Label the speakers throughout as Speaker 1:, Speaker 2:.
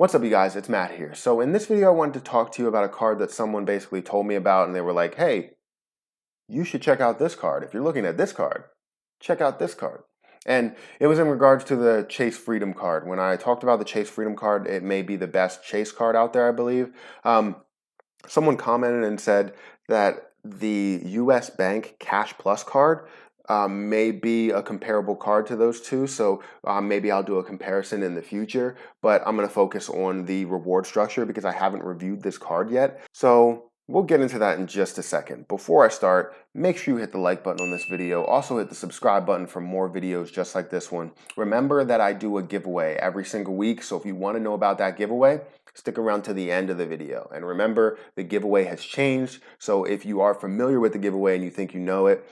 Speaker 1: What's up, you guys? It's Matt here. So in this video, I wanted to talk to you about a card that someone basically told me about, and they were like, hey, you should check out this card. If you're looking at this card, check out this card. And it was in regards to the Chase Freedom card. When I talked about the Chase Freedom card, it may be the best Chase card out there, I believe. Someone commented and said that the US Bank Cash Plus card may be a comparable card to those two. So maybe I'll do a comparison in the future, but I'm going to focus on the reward structure because I haven't reviewed this card yet. So we'll get into that in just a second. Before I start, make sure you hit the like button on this video. Also hit the subscribe button for more videos just like this one. Remember that I do a giveaway every single week. So if you want to know about that giveaway, stick around to the end of the video. And remember, the giveaway has changed. So if you are familiar with the giveaway and you think you know it,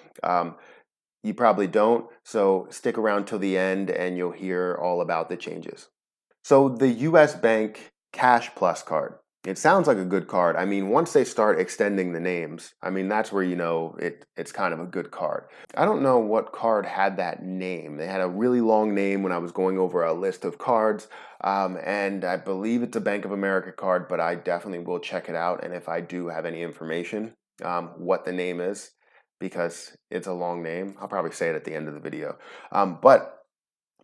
Speaker 1: you probably don't. So stick around till the end and you'll hear all about the changes. So the US Bank Cash Plus card. It sounds like a good card. I mean, once they start extending the names, I mean, that's where you know it's kind of a good card. I don't know what card had that name. They had a really long name when I was going over a list of cards, and I believe it's a Bank of America card, but I definitely will check it out. And if I do have any information, what the name is, because it's a long name, I'll probably say it at the end of the video. But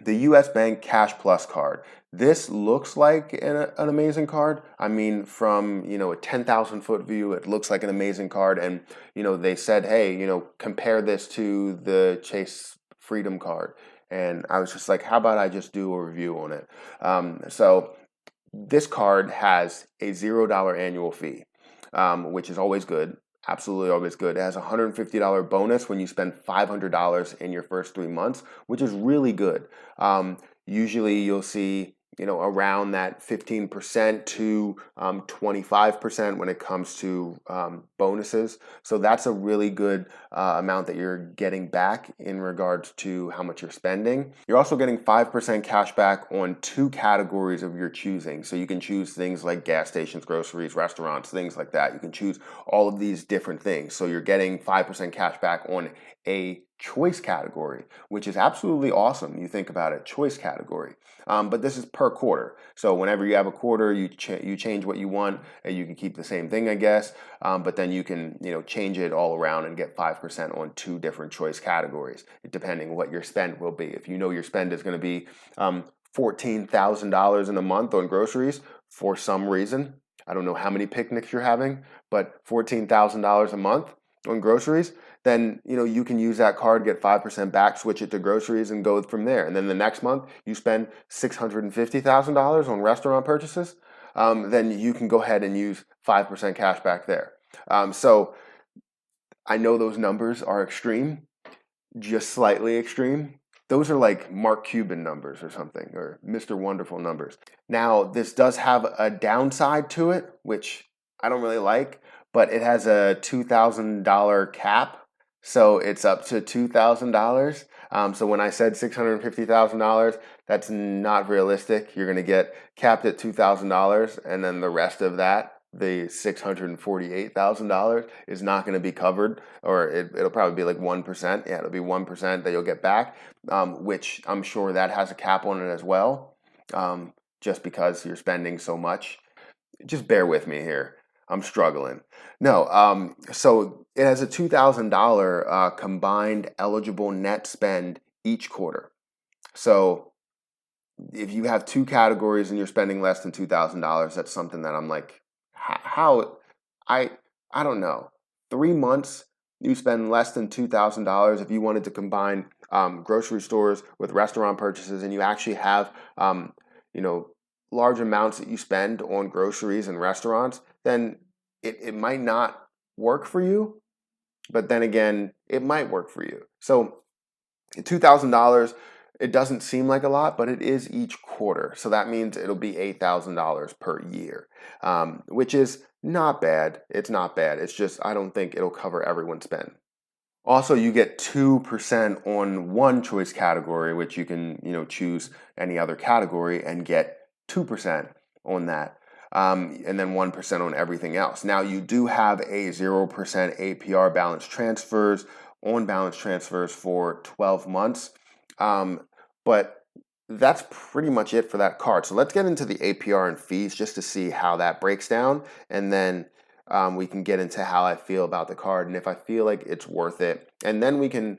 Speaker 1: the US Bank Cash Plus card. This looks like an amazing card. I mean, from, a 10,000 foot view, it looks like an amazing card. And, they said, hey, compare this to the Chase Freedom card. And I was just like, how about I just do a review on it? So this card has a $0 annual fee, which is always good. Absolutely always good. It has a $150 bonus when you spend $500 in your first 3 months, which is really good. Usually you'll see, around that 15% to 25% when it comes to bonuses. So that's a really good amount that you're getting back in regards to how much you're spending. You're also getting 5% cash back on 2 categories of your choosing. So you can choose things like gas stations, groceries, restaurants, things like that. You can choose all of these different things. So you're getting 5% cash back on a choice category, which is absolutely awesome. You think about it, choice category. But this is per quarter. So whenever you have a quarter, you change what you want, and you can keep the same thing, I guess. But then you can change it all around and get 5% on 2 different choice categories, depending what your spend will be. If you know your spend is going to be $14,000 in a month on groceries for some reason, I don't know how many picnics you're having, but $14,000 a month on groceries, then you can use that card, get 5% back, switch it to groceries, and go from there. And then the next month you spend $650,000 on restaurant purchases, then you can go ahead and use 5% cash back there. So I know those numbers are extreme, just slightly extreme. Those are like Mark Cuban numbers or something, or Mr. Wonderful numbers. Now, this does have a downside to it, which I don't really like, but it has a $2,000 cap. So it's up to $2,000. So when I said $650,000, that's not realistic. You're going to get capped at $2,000, and then the rest of that, the $648,000, is not going to be covered, or it'll probably be like 1%. Yeah, it'll be 1% that you'll get back, which I'm sure that has a cap on it as well, just because you're spending so much. Just bear with me here. I'm struggling. No, so it has a $2,000 combined eligible net spend each quarter. So if you have 2 categories and you're spending less than $2,000, that's something that I'm like, how? I don't know. 3 months you spend less than $2,000 if you wanted to combine grocery stores with restaurant purchases, and you actually have large amounts that you spend on groceries and restaurants, then it might not work for you, but then again, it might work for you. So $2,000, it doesn't seem like a lot, but it is each quarter. So that means it'll be $8,000 per year, which is not bad. It's not bad. It's just I don't think it'll cover everyone's spend. Also, you get 2% on one choice category, which you can choose any other category and get 2% on that, and then 1% on everything else. Now, you do have a 0% APR balance transfers on balance transfers for 12 months, but that's pretty much it for that card. So let's get into the APR and fees just to see how that breaks down, and then we can get into how I feel about the card and if I feel like it's worth it. And then we can,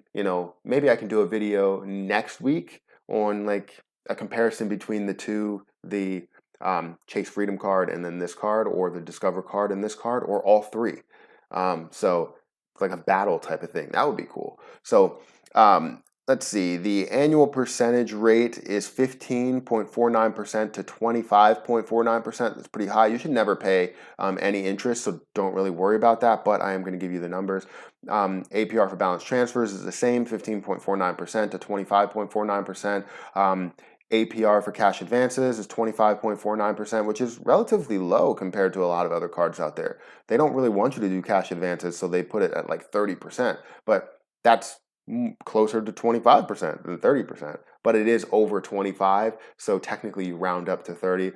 Speaker 1: maybe I can do a video next week on like a comparison between the two, the Chase Freedom card and then this card, or the Discover card and this card, or all three. So like a battle type of thing. That would be cool. So let's see, the annual percentage rate is 15.49% to 25.49%. That's pretty high. You should never pay any interest, so don't really worry about that, but I am going to give you the numbers. APR for balance transfers is the same, 15.49% to 25.49%. APR for cash advances is 25.49%, which is relatively low compared to a lot of other cards out there. They don't really want you to do cash advances, so they put it at like 30%, but that's closer to 25% than 30%, but it is over 25, so technically you round up to 30.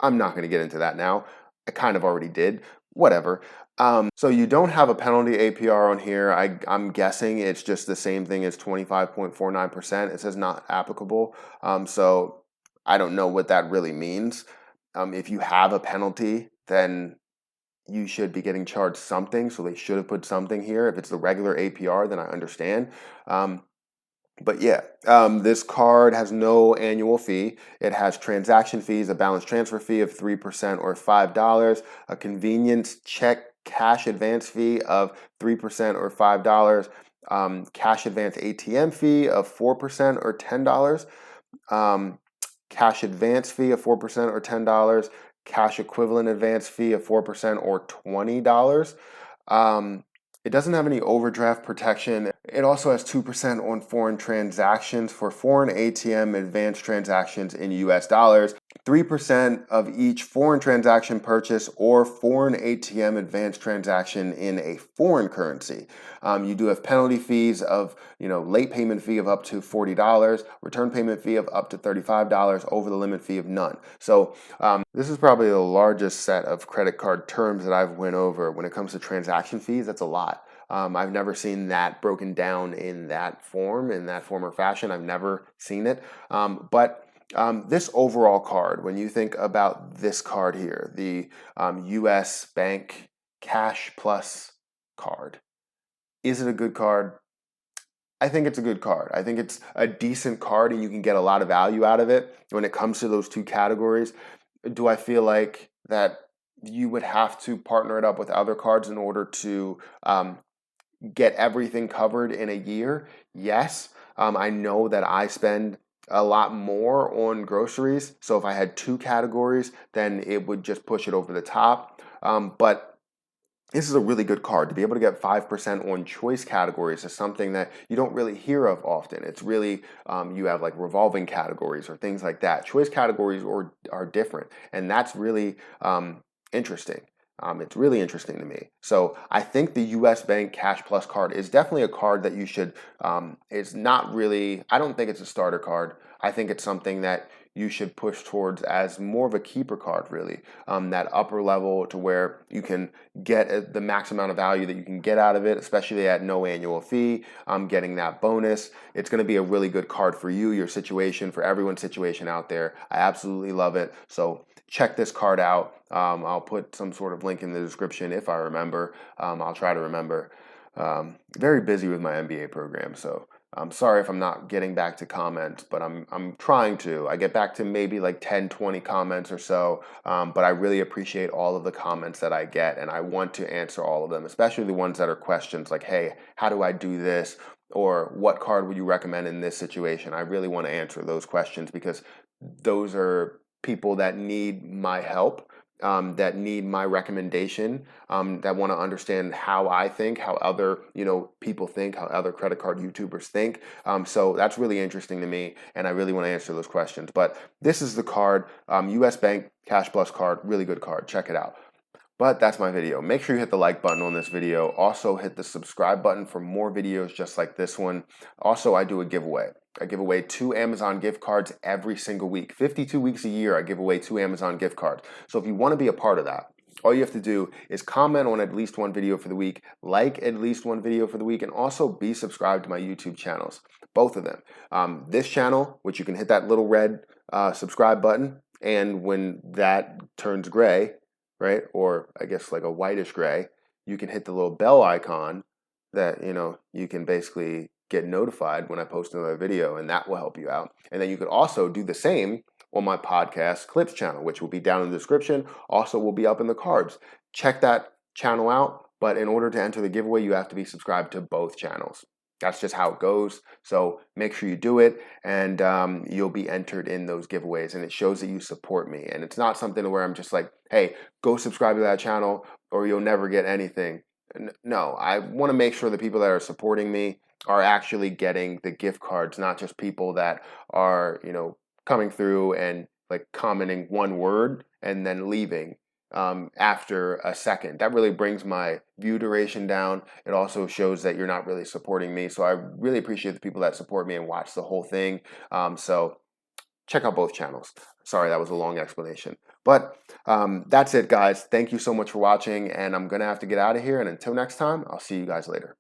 Speaker 1: I'm not going to get into that now. I kind of already did. Whatever. So you don't have a penalty APR on here. I'm guessing it's just the same thing as 25.49%. It says not applicable. So I don't know what that really means. If you have a penalty, then you should be getting charged something, so they should have put something here. If it's the regular APR, then I understand. But yeah, this card has no annual fee. It has transaction fees, a balance transfer fee of 3% or $5, a convenience check cash advance fee of 3% or $5, cash advance ATM fee of 4% or $10, cash advance fee of 4% or $10, cash equivalent advance fee of 4% or $20. It doesn't have any overdraft protection. It also has 2% on foreign transactions for foreign ATM advance transactions in US dollars, 3% of each foreign transaction purchase or foreign ATM advance transaction in a foreign currency. You do have penalty fees of, late payment fee of up to $40, return payment fee of up to $35, over the limit fee of none. So this is probably the largest set of credit card terms that I've went over. When it comes to transaction fees, that's a lot. I've never seen that broken down in that form or fashion. I've never seen it. But this overall card, when you think about this card here, the US Bank Cash Plus card, is it a good card? I think it's a good card. I think it's a decent card and you can get a lot of value out of it when it comes to those two categories. Do I feel like that you would have to partner it up with other cards in order to get everything covered in a year? Yes. I know that I spend a lot more on groceries. So if I had two categories, then it would just push it over the top. But this is a really good card. To be able to get 5% on choice categories is something that you don't really hear of often. It's really, you have like revolving categories or things like that. Choice categories are different, and that's really interesting. It's really interesting to me. So I think the US Bank Cash Plus card is definitely a card that you should, it's not really, I don't think it's a starter card. I think it's something that you should push towards as more of a keeper card, really. That upper level to where you can get the max amount of value that you can get out of it, especially at no annual fee, getting that bonus. It's going to be a really good card for you, your situation, for everyone's situation out there. I absolutely love it. So check this card out. I'll put some sort of link in the description if I remember. I'll try to remember. Very busy with my MBA program, so I'm sorry if I'm not getting back to comments, but I'm trying to. I get back to maybe like 10, 20 comments or so, but I really appreciate all of the comments that I get, and I want to answer all of them, especially the ones that are questions like, hey, how do I do this? Or what card would you recommend in this situation? I really want to answer those questions because those are people that need my help. That need my recommendation, that want to understand how I think, how other people think, how other credit card YouTubers think. So that's really interesting to me, and I really want to answer those questions. But this is the card, US Bank Cash Plus card, really good card. Check it out. But that's my video. Make sure you hit the like button on this video. Also hit the subscribe button for more videos just like this one. Also, I do a giveaway. I give away 2 Amazon gift cards every single week. 52 weeks a year, I give away 2 Amazon gift cards. So if you want to be a part of that, all you have to do is comment on at least one video for the week, like at least one video for the week, and also be subscribed to my YouTube channels. both of them. This channel, which you can hit that little red subscribe button, and when that turns gray, right, or I guess like a whitish gray, you can hit the little bell icon that, you can basically get notified when I post another video, and that will help you out. And then you could also do the same on my podcast clips channel, which will be down in the description. Also will be up in the cards. Check that channel out, but in order to enter the giveaway, you have to be subscribed to both channels. That's just how it goes. So make sure you do it, and you'll be entered in those giveaways, and it shows that you support me. And it's not something where I'm just like, hey, go subscribe to that channel or you'll never get anything. No, I want to make sure the people that are supporting me are actually getting the gift cards, not just people that are, coming through and like commenting one word and then leaving after a second. That really brings my view duration down. It also shows that you're not really supporting me. So I really appreciate the people that support me and watch the whole thing. So check out both channels. Sorry, that was a long explanation. But that's it, guys. Thank you so much for watching, and I'm going to have to get out of here. And until next time, I'll see you guys later.